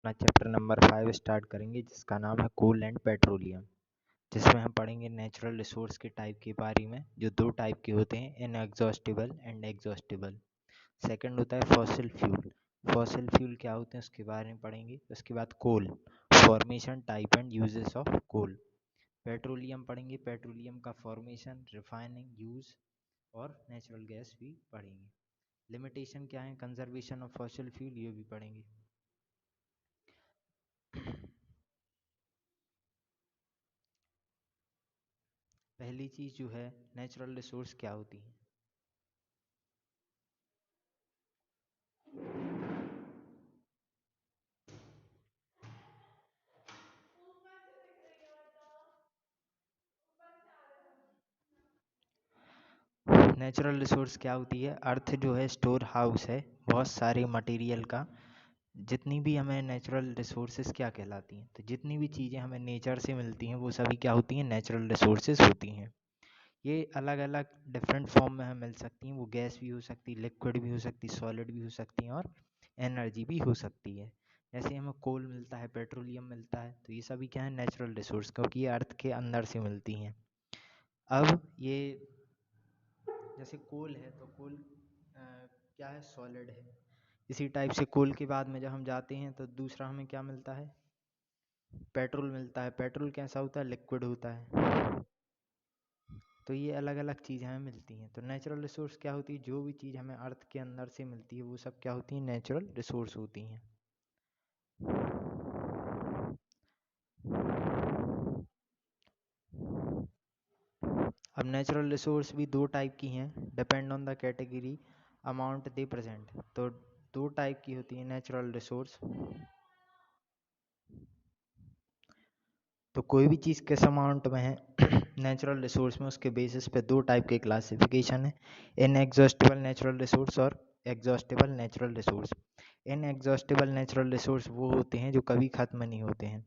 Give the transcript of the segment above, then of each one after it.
अपना chapter number 5 start करेंगे जिसका नाम है कोल एंड पेट्रोलियम, जिसमें हम पढ़ेंगे नेचुरल रिसोर्स के टाइप के बारे में, जो दो टाइप के होते हैं, इनएग्जॉस्टिबल एंड एग्जॉस्टिबल। सेकंड होता है फॉसिल फ्यूल। फॉसिल फ्यूल क्या होते हैं उसके बारे में पढ़ेंगे। उसके बाद coal, formation, type and uses of coal. Petroleum पढ़ेंगे, पेट्रोलियम का फॉर्मेशन, रिफाइनिंग, यूज और नेचुरल गैस भी पढ़ेंगे। लिमिटेशन क्या है, कंजर्वेशन ऑफ फॉसिल फ्यूल, ये भी पढ़ेंगे। पहली चीज़ जो है, नेचुरल रिसोर्स क्या होती है। नेचुरल रिसोर्स क्या होती है, अर्थ जो है स्टोर हाउस है बहुत सारे मटेरियल का। जितनी भी हमें नेचुरल रिसोर्सेज क्या कहलाती हैं, तो जितनी भी चीज़ें हमें नेचर से मिलती हैं वो सभी क्या होती हैं, नेचुरल रिसोर्सेज होती हैं। ये अलग अलग डिफरेंट फॉर्म में हमें मिल सकती हैं। वो गैस भी हो सकती है, लिक्विड भी हो सकती है, सॉलिड भी हो सकती हैं और एनर्जी भी हो सकती है। जैसे हमें कोल मिलता है, पेट्रोलियम मिलता है, तो ये सभी क्या है, नेचुरल रिसोर्स, क्योंकि ये अर्थ के अंदर से मिलती हैं। अब ये जैसे कोल है तो कोल क्या है, सॉलिड है। इसी टाइप से कोल के बाद में जब हम जाते हैं तो दूसरा हमें क्या मिलता है, पेट्रोल मिलता है। पेट्रोल कैसा होता है, लिक्विड होता है। तो ये अलग अलग चीज़ें हमें मिलती हैं। तो नेचुरल रिसोर्स क्या होती है, जो भी चीज़ हमें अर्थ के अंदर से मिलती है वो सब क्या होती है, नेचुरल रिसोर्स होती हैं। अब नेचुरल रिसोर्स भी दो टाइप की हैं, depend on the category amount they present. तो दो टाइप की होती है नेचुरल रिसोर्स। तो कोई भी चीज़ किस अमाउंट में है नेचुरल रिसोर्स में, उसके बेसिस पे दो टाइप के क्लासिफिकेशन है, इनएग्जॉस्टिबल नेचुरल रिसोर्स और exhaustible natural resource. Inexhaustible natural resource वो होते हैं जो कभी ख़त्म नहीं होते हैं,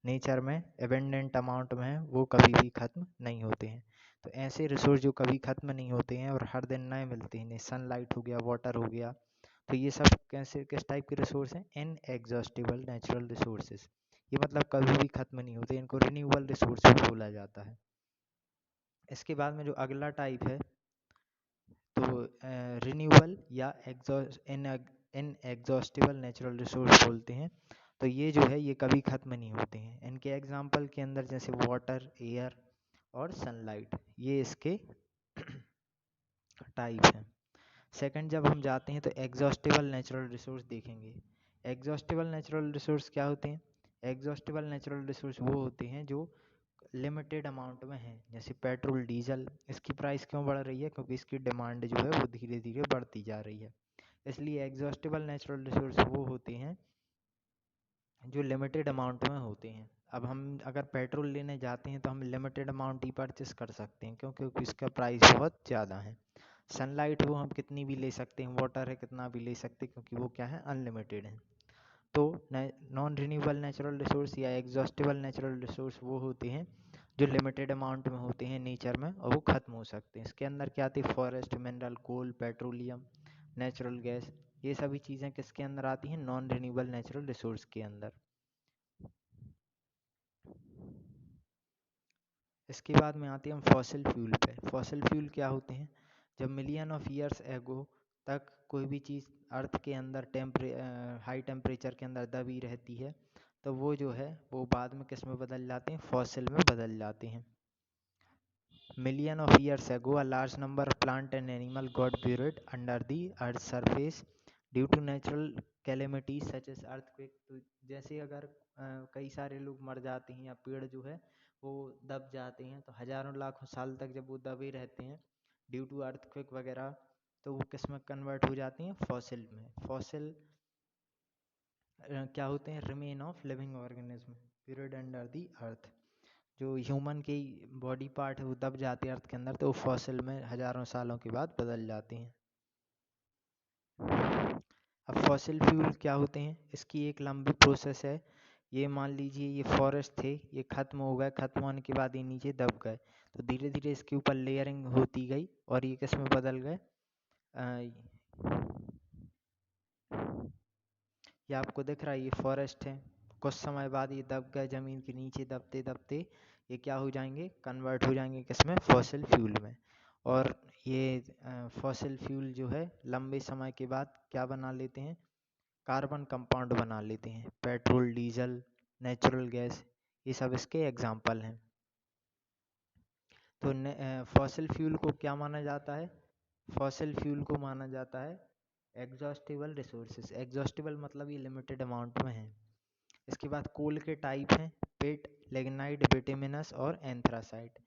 नेचर में एबेंडेंट अमाउंट में है, वो कभी भी ख़त्म नहीं होते हैं। तो ऐसे रिसोर्स जो कभी ख़त्म नहीं होते हैं और हर दिन नए मिलते हैं, सनलाइट हो गया, वाटर हो गया, तो ये सब कैसे किस टाइप के रिसोर्स हैं, इनएग्जॉस्टिबल नेचुरल रिसोर्सेज। ये मतलब कभी भी ख़त्म नहीं होते, इनको रिन्यूएबल रिसोर्स भी बोला जाता है। इसके बाद में जो अगला टाइप है, तो रिन्यूएबल या इनएग्जॉस्टिबल नेचुरल रिसोर्स बोलते हैं। तो ये जो है ये कभी ख़त्म नहीं होते हैं। इनके एग्जांपल के अंदर जैसे वाटर, एयर और सनलाइट, ये इसके टाइप हैं। सेकंड जब हम जाते हैं तो एग्जॉस्टिबल नेचुरल रिसोर्स देखेंगे। एग्जॉस्टिबल नेचुरल रिसोर्स क्या होते हैं, एग्जॉस्टिबल नेचुरल रिसोर्स वो होते हैं जो लिमिटेड अमाउंट में है। जैसे पेट्रोल, डीजल, इसकी प्राइस क्यों बढ़ रही है, क्योंकि इसकी डिमांड जो है वो धीरे धीरे बढ़ती जा रही है। इसलिए एग्जॉस्टिबल नेचुरल रिसोर्स वो होते हैं जो लिमिटेड अमाउंट में होते हैं। अब हम अगर पेट्रोल लेने जाते हैं तो हम लिमिटेड अमाउंट ही परचेस कर सकते हैं, क्योंकि इसका प्राइस बहुत ज़्यादा है। सनलाइट वो हम कितनी भी ले सकते हैं, वाटर है कितना भी ले सकते हैं, क्योंकि वो क्या है, अनलिमिटेड है। तो नॉन रिन्यूएबल नेचुरल रिसोर्स या एग्जॉस्टिबल नेचुरल रिसोर्स वो होते हैं जो लिमिटेड अमाउंट में होते हैं नेचर में और वो ख़त्म हो सकते हैं। इसके अंदर क्या आती है, फॉरेस्ट, मिनरल, कोल, पेट्रोलियम, नेचुरल गैस, ये सभी चीज़ें किसके अंदर आती हैं, नॉन रिन्यूएबल नेचुरल रिसोर्स के अंदर। इसके बाद में आते हैं हम फॉसिल फ्यूल पे। फॉसिल फ्यूल क्या होते हैं, जब मिलियन ऑफ ईयर्स एगो तक कोई भी चीज़ अर्थ के अंदर हाई टेम्परेचर के अंदर दबी रहती है, तो वो जो है वो बाद में किस में बदल जाते हैं, फॉसिल में बदल जाते हैं। Million of years ago a large number of plant and animal got buried under the earth surface due to natural calamities such as earthquake. तो जैसे अगर कई सारे लोग मर जाते हैं या पेड़ जो है वो दब जाते हैं, तो हजारों लाखों साल तक जब वो दबे रहते हैं ड्यू टू अर्थक्वेक वगैरह, तो वो किस में कन्वर्ट हो जाती हैं, फॉसिल में। फॉसिल क्या होते हैं, remain of living organism buried under the अर्थ। जो ह्यूमन की बॉडी पार्ट है वो दब जाते हैं अर्थ के अंदर, तो वो फॉसिल में हजारों सालों के बाद बदल जाते हैं। अब फॉसिल फ्यूल क्या होते हैं, इसकी एक लंबी प्रोसेस है। ये मान लीजिए ये फॉरेस्ट थे, ये ख़त्म हो गए, ख़त्म होने के बाद ये नीचे दब गए, तो धीरे धीरे इसके ऊपर लेयरिंग होती गई और ये किस में बदल गए, ये आपको दिख रहा है, ये फॉरेस्ट है। कुछ समय बाद ये दब गए ज़मीन के नीचे, दबते दबते ये क्या हो जाएंगे, कन्वर्ट हो जाएंगे किसमें, फॉसिल फ्यूल में। और ये फॉसिल फ्यूल जो है लंबे समय के बाद क्या बना लेते हैं, कार्बन कंपाउंड बना लेते हैं। पेट्रोल, डीजल, नेचुरल गैस, ये सब इसके एग्जाम्पल हैं। तो फॉसिल फ्यूल को क्या माना जाता है, फॉसिल फ्यूल को माना जाता है एग्जॉस्टिबल रिसोर्सेज। एग्जॉस्टिबल मतलब ये लिमिटेड अमाउंट में है। इसके बाद कोल के टाइप हैं, पिट, लिग्नाइट, बिटुमिनस और एंथ्रासाइट।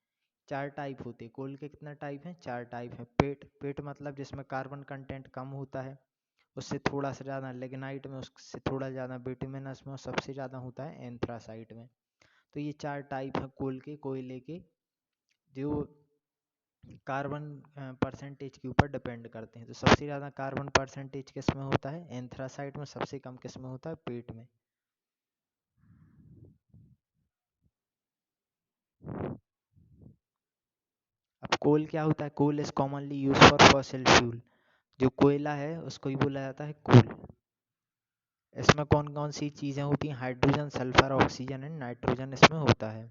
4 टाइप होते हैं कोल के। कितना टाइप हैं, 4 टाइप हैं। पिट मतलब जिसमें कार्बन कंटेंट कम होता है, उससे थोड़ा सा ज़्यादा लिग्नाइट में, उससे थोड़ा ज़्यादा बिटुमिनस में, और सबसे ज़्यादा होता है एंथ्रासाइट में। तो ये 4 टाइप हैं कोल के, कोयले के, जो कार्बन परसेंटेज के ऊपर डिपेंड करते हैं। तो सबसे ज़्यादा कार्बन परसेंटेज किस में होता है, एंथ्रासाइट में। सबसे कम किस में होता है, पेट में। अब कोल क्या होता है, coal is commonly use for fossil fuel. जो कोयला है उसको ही बोला जाता है कोल। इसमें कौन कौन सी चीज़ें होती हैं, hydrogen, sulphur, oxygen and nitrogen इसमें होता है।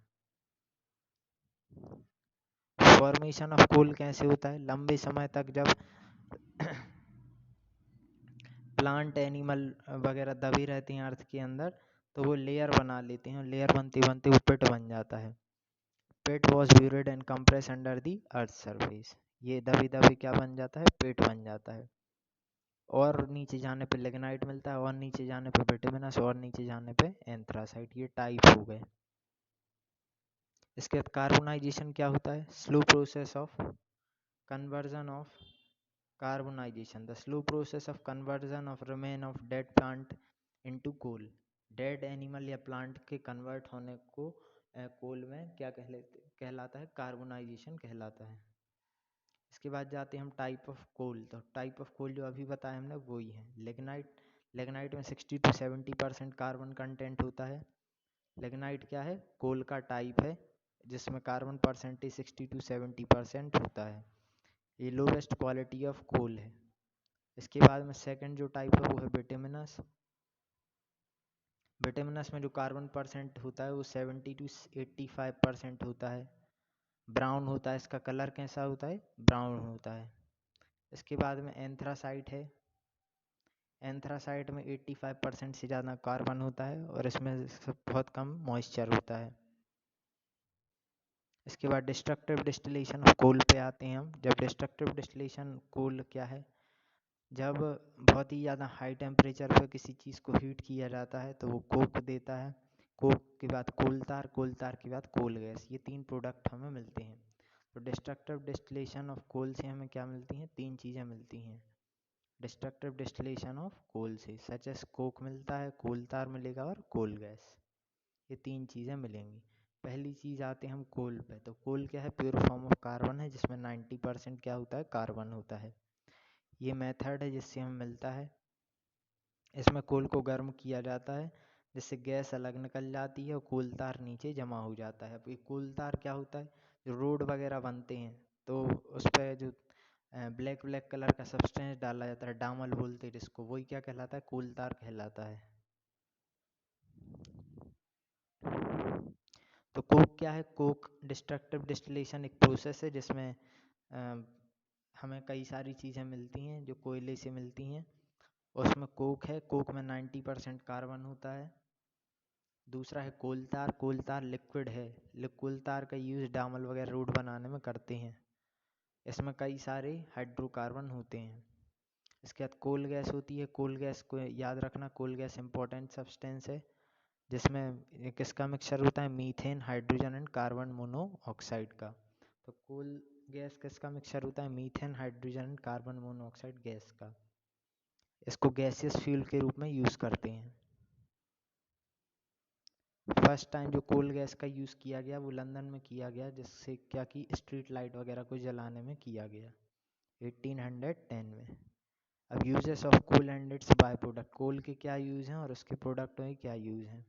फॉर्मेशन ऑफ कोल कैसे होता है, लंबे समय तक जब प्लांट, एनिमल वगैरह दबे रहते हैं अर्थ के अंदर, तो वो लेयर बना लेते हैं। लेयर बनते बनते वो पिट बन जाता है। Pit was buried and compress under the earth surface. ये दबे दबे क्या बन जाता है, पिट बन जाता है। और नीचे जाने पे लिग्नाइट मिलता है, और नीचे जाने पे बिटुमिनस, और नीचे जाने पे एंथ्रासाइट। ये टाइप हो गए। इसके बाद कार्बोनाइजेशन क्या होता है, slow process of conversion of carbonization, the slow process of conversion of remain of dead plant into coal. Dead animal या प्लांट के कन्वर्ट होने को कोल में क्या कहलाता है, कार्बोनाइजेशन कहलाता है। इसके बाद जाते हैं हम टाइप ऑफ कोल। तो टाइप ऑफ कोल जो अभी बताया हमने वही है। लिग्नाइट, लिग्नाइट में 60 to 70% कार्बन कंटेंट होता है। लिग्नाइट क्या है, कोल का टाइप है जिसमें कार्बन परसेंटेज 60 to 70% होता है। ये लोवेस्ट क्वालिटी ऑफ कोल है। इसके बाद में सेकंड जो टाइप है वो है बिटुमिनस। बिटुमिनस में जो कार्बन परसेंट होता है वो 70 to 85% होता है। ब्राउन होता है, इसका कलर कैसा होता है, ब्राउन होता है। इसके बाद में एंथ्रासाइट है। एंथ्रासाइट में 85% से ज़्यादा कार्बन होता है, और इसमें बहुत कम मॉइस्चर होता है। इसके बाद डिस्ट्रक्टिव डिस्टिलेशन ऑफ कोल पे आते हैं हम। जब डिस्ट्रक्टिव डिस्टिलेशन कोल क्या है, जब बहुत ही ज़्यादा हाई टेम्परेचर पर किसी चीज़ को हीट किया जाता है तो वो कोक देता है। कोक के बाद कोल तार, कोल तार के बाद कोल गैस। ये 3 प्रोडक्ट हमें मिलते हैं। तो डिस्ट्रक्टिव डिस्टिलेशन ऑफ कोल से हमें क्या मिलती हैं, 3 चीज़ें मिलती हैं डिस्ट्रक्टिव डिस्टिलेशन ऑफ कोल से। सच एस कोक मिलता है, कोल तार मिलेगा, और कोल गैस। ये 3 चीज़ें मिलेंगी। पहली चीज़ आते हैं हम कोल पे। तो कोल क्या है, प्योर फॉर्म ऑफ कार्बन है, जिसमें 90% क्या होता है, कार्बन होता है। ये मेथड है जिससे हमें मिलता है। इसमें कोल को गर्म किया जाता है जिससे गैस अलग निकल जाती है और कोल तार नीचे जमा हो जाता है। अब ये कोल तार क्या होता है, जो रोड वगैरह बनते हैं तो उस पर जो ब्लैक ब्लैक कलर का सब्सटेंस डाला जाता है, डामल बोलते हैं जिसको, वही क्या कहलाता है, कोल तार कहलाता है। तो कोक क्या है, कोक डिस्ट्रक्टिव डिस्टिलेशन एक प्रोसेस है जिसमें अ, हमें कई सारी चीज़ें मिलती हैं जो कोयले से मिलती हैं। उसमें कोक है, कोक में 90% कार्बन होता है। दूसरा है कोल तार। कोल तार लिक्विड है। कोल तार का यूज़ डामल वगैरह रोड बनाने में करते हैं। इसमें कई सारे हाइड्रोकार्बन होते हैं। इसके बाद कोल गैस होती है। कोल गैस को याद रखना, कोल गैस इंपॉर्टेंट सब्सटेंस है जिसमें किसका मिक्सचर होता है, methane, hydrogen and carbon monoxide का। तो कोल गैस किसका मिक्सचर होता है, methane, hydrogen and carbon monoxide gas का। इसको गैसियस फ्यूल के रूप में यूज़ करते हैं। फर्स्ट टाइम जो कोल गैस का यूज़ किया गया वो लंदन में किया गया, जिससे क्या कि स्ट्रीट लाइट वगैरह को जलाने में किया गया 1810 में। अब uses of coal and its by product. Coal के क्या यूज़ हैं और उसके प्रोडक्टों के क्या यूज़ हैं।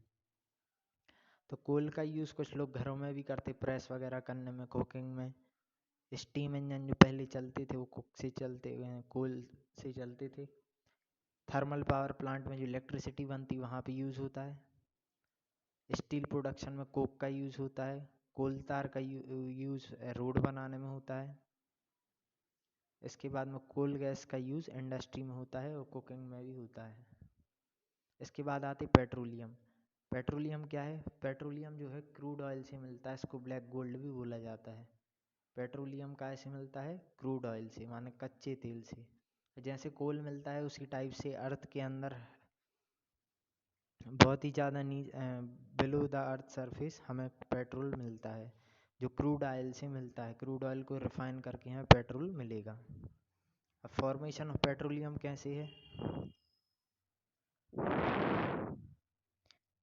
तो कोल का यूज़ कुछ लोग घरों में भी करते, प्रेस वगैरह करने में, कुकिंग में। स्टीम इंजन जो पहले चलते थे वो कुक से चलते हुए हैं, कोल से चलते थे। थर्मल पावर प्लांट में जो इलेक्ट्रिसिटी बनती है वहाँ पे यूज़ होता है। स्टील प्रोडक्शन में कोक का यूज़ होता है। कोल तार का यूज़ रोड बनाने में होता है। इसके बाद में कोल गैस का यूज़ इंडस्ट्री में होता है और कुकिंग में भी होता है। इसके बाद आते पेट्रोलियम। पेट्रोलियम क्या है? पेट्रोलियम जो है क्रूड ऑयल से मिलता है, इसको ब्लैक गोल्ड भी बोला जाता है। पेट्रोलियम कहाँ से मिलता है? क्रूड ऑयल से, माने कच्चे तेल से। जैसे कोल मिलता है उसी टाइप से अर्थ के अंदर बहुत ही ज़्यादा बिलो द अर्थ सरफेस हमें पेट्रोल मिलता है, जो क्रूड ऑयल से मिलता है। क्रूड ऑयल को रिफाइन करके हमें पेट्रोल मिलेगा। अब फॉर्मेशन ऑफ पेट्रोलियम कैसे है?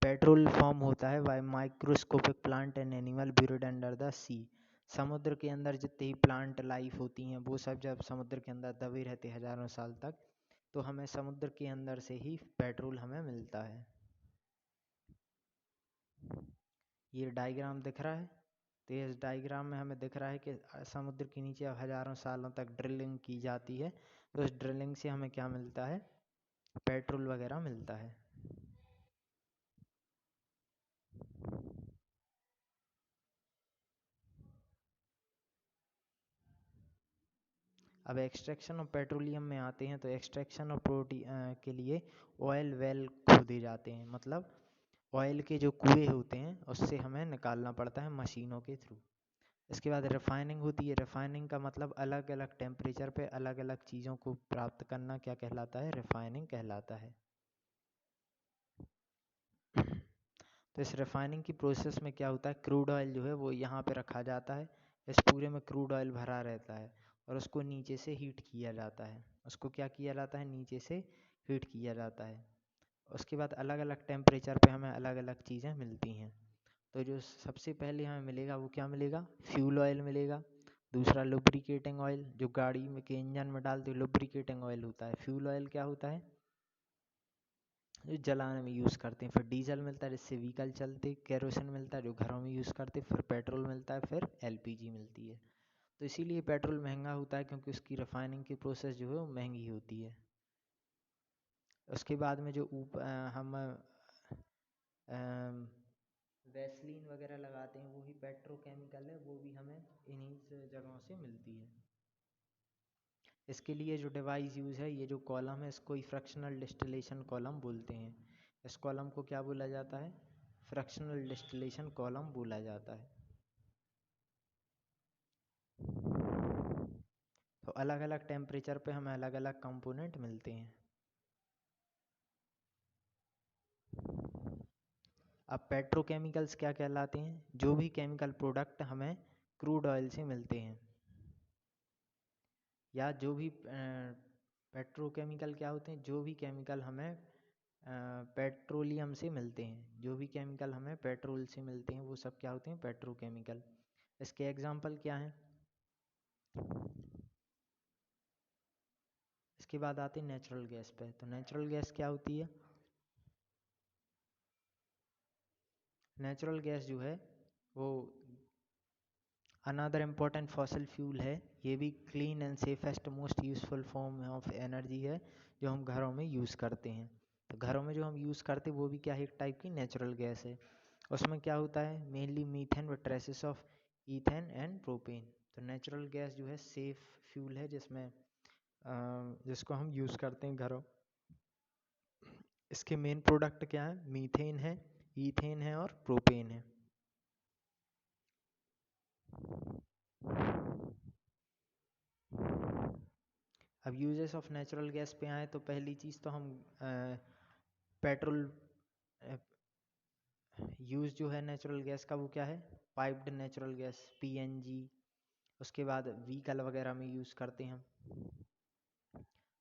पेट्रोल फॉर्म होता है by microscopic plant and animal buried under the sea. समुद्र के अंदर जितनी ही प्लांट लाइफ होती हैं वो सब जब समुद्र के अंदर दबे रहते हजारों साल तक, तो हमें समुद्र के अंदर से ही पेट्रोल हमें मिलता है। ये डायग्राम दिख रहा है, तो इस डायग्राम में हमें दिख रहा है कि समुद्र के नीचे अब हजारों सालों तक ड्रिलिंग की जाती है, तो इस ड्रिलिंग से हमें क्या मिलता है? पेट्रोल वगैरह मिलता है। अब एक्सट्रैक्शन ऑफ पेट्रोलियम में आते हैं, तो एक्सट्रैक्शन ऑफ के लिए ऑयल वेल खोदे जाते हैं, मतलब ऑयल के जो कुएं होते हैं उससे हमें निकालना पड़ता है मशीनों के थ्रू। इसके बाद रिफाइनिंग होती है। रिफाइनिंग का मतलब अलग अलग टेम्परेचर पे अलग अलग चीज़ों को प्राप्त करना क्या कहलाता है? रिफाइनिंग कहलाता है। तो इस रिफाइनिंग की प्रोसेस में क्या होता है? क्रूड ऑयल जो है वो यहाँ पे रखा जाता है, इस पूरे में क्रूड ऑयल भरा रहता है और उसको नीचे से हीट किया जाता है। उसको क्या किया जाता है? नीचे से हीट किया जाता है। उसके बाद अलग अलग टेम्परेचर पे हमें अलग अलग चीज़ें मिलती हैं। तो जो सबसे पहले हमें मिलेगा वो क्या मिलेगा? फ्यूल ऑयल मिलेगा। दूसरा लुब्रिकेटिंग ऑयल, जो गाड़ी में के इंजन में डालते लुब्रिकेटिंग ऑयल होता है। फ्यूल ऑयल क्या होता है? जो जलाने में यूज़ करते हैं। फिर डीजल मिलता है जिससे व्हीकल चलते। केरोसिन मिलता है जो घरों में यूज़ करते। फिर पेट्रोल मिलता है। फिर एलपीजी मिलती है। तो इसीलिए पेट्रोल महंगा होता है, क्योंकि उसकी रिफाइनिंग की प्रोसेस जो है वो महंगी होती है। उसके बाद में जो हम वैसलीन वगैरह लगाते हैं वो ही पेट्रोकेमिकल है, वो भी हमें इन्हीं जगहों से मिलती है। इसके लिए जो डिवाइस यूज़ है, ये जो कॉलम है इसको ही फ्रैक्शनल डिस्टिलेशन कॉलम बोलते हैं। इस कॉलम को क्या बोला जाता है? फ्रैक्शनल डिस्टिलेशन कॉलम बोला जाता है। तो अलग अलग टेम्परेचर पे हमें अलग अलग कंपोनेंट मिलते हैं। अब पेट्रोकेमिकल्स क्या कहलाते हैं? जो भी केमिकल प्रोडक्ट हमें क्रूड ऑयल से मिलते हैं, या जो भी पेट्रोकेमिकल क्या होते हैं? जो भी केमिकल हमें पेट्रोलियम से मिलते हैं, जो भी केमिकल हमें पेट्रोल से मिलते हैं वो सब क्या होते हैं? पेट्रोकेमिकल। इसके एग्जाम्पल क्या हैं? इसके बाद आते हैं नेचुरल गैस पे। तो नेचुरल गैस क्या होती है? नेचुरल गैस जो है वो अनदर इम्पोर्टेंट फॉसिल फ्यूल है। ये भी clean and safest most useful form of energy है जो हम घरों में यूज़ करते हैं। तो घरों में जो हम यूज़ करते हैं वो भी क्या है? एक टाइप की नेचुरल गैस है। उसमें क्या होता है? Mainly methane with traces of ethane and propane. तो नेचुरल गैस जो है सेफ फ्यूल है, जिसको हम यूज़ करते हैं घरों। इसके मेन प्रोडक्ट क्या है? मीथेन है, ईथेन है और प्रोपेन है। अब यूजेस ऑफ नेचुरल गैस पे आए तो पहली चीज़ तो हम पेट्रोल यूज़ जो है नेचुरल गैस का वो क्या है? Piped natural gas, PNG. उसके बाद व्हीकल वगैरह में यूज़ करते हैं हम।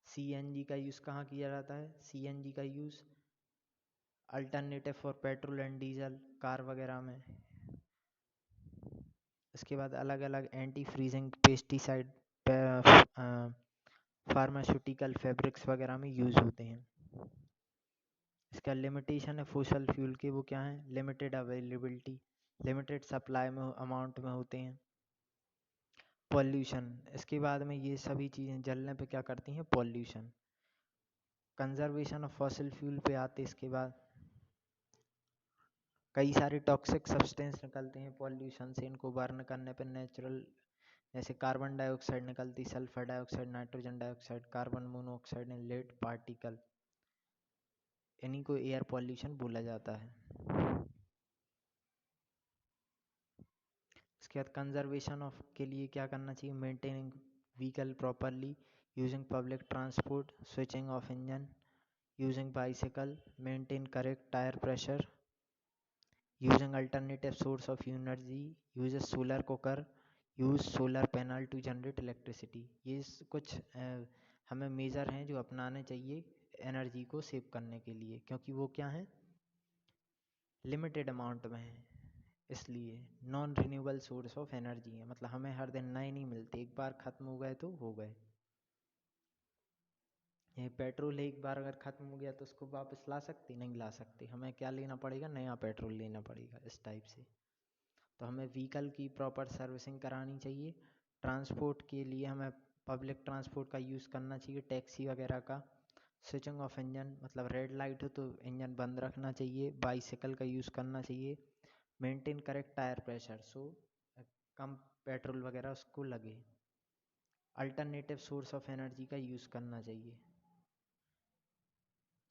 सीएनजी का यूज़ कहाँ किया जाता है? सीएनजी का use alternative for petrol and diesel, car वगैरह में। इसके बाद अलग अलग anti freezing pesticide pharmaceutical fabrics वगैरह में यूज़ होते हैं। इसका लिमिटेशन है फोसल फ्यूल के, वो क्या है? लिमिटेड अवेलेबिलिटी, लिमिटेड सप्लाई में अमाउंट में होते हैं। पॉल्यूशन, इसके बाद में ये सभी चीज़ें जलने पे क्या करती हैं? Pollution. Conservation of fossil fuel पे आते, इसके बाद कई सारे टॉक्सिक सब्सटेंस निकलते हैं पॉल्यूशन से, इनको बर्न करने पर नेचुरल, जैसे कार्बन डाइऑक्साइड निकलती, sulphur dioxide, nitrogen dioxide, carbon monoxide and lead particle, इन्हीं को एयर पॉल्यूशन बोला जाता है। इसके बाद कंजर्वेशन ऑफ के लिए क्या करना चाहिए, maintaining vehicle properly, using public transport, switching off engine, using bicycle, maintain correct tyre pressure, using alternative source of energy, uses solar cooker, use solar panel to generate electricity। ये कुछ हमें major हैं जो अपनाने चाहिए एनर्जी को save करने के लिए, क्योंकि वो क्या है, लिमिटेड अमाउंट में है, इसलिए non renewable source of energy है, मतलब हमें हर दिन नए नहीं मिलते, एक बार ख़त्म हो गए तो हो गए। ये पेट्रोल एक बार अगर ख़त्म हो गया तो उसको वापस ला सकते, नहीं ला सकते, हमें क्या लेना पड़ेगा, नया पेट्रोल लेना पड़ेगा, इस टाइप से। तो हमें व्हीकल की प्रॉपर सर्विसिंग करानी चाहिए। ट्रांसपोर्ट के लिए हमें पब्लिक ट्रांसपोर्ट का यूज़ करना चाहिए, टैक्सी वगैरह का। स्विचिंग ऑफ इंजन, मतलब रेड लाइट हो तो इंजन बंद रखना चाहिए। बाइसिकल का यूज़ करना चाहिए। मेंटेन करेक्ट टायर प्रेशर, सो कम पेट्रोल वगैरह उसको लगे। अल्टरनेटिव सोर्स ऑफ एनर्जी का यूज़ करना चाहिए।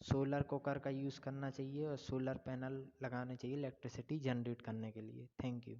सोलर कुकर का यूज़ करना चाहिए और सोलर पैनल लगाने चाहिए इलेक्ट्रिसिटी जनरेट करने के लिए। Thank you.